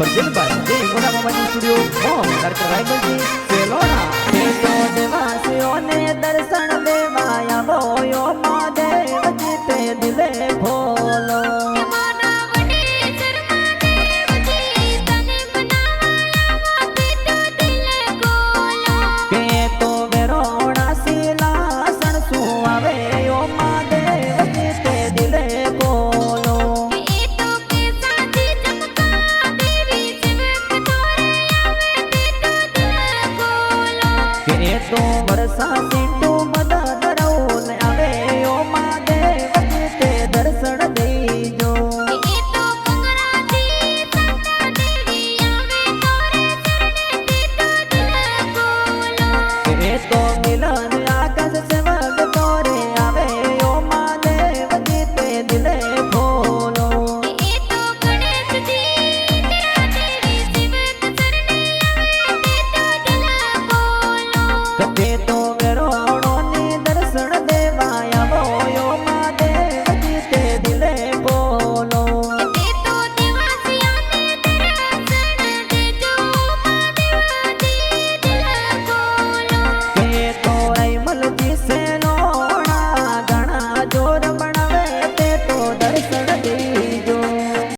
present by जय गोरा mobile studio home director राइबल जी सेलोना तो देवासियों ने दर्शन देवाया बोयो महादेव जी ते दिले भोलो तो बरसा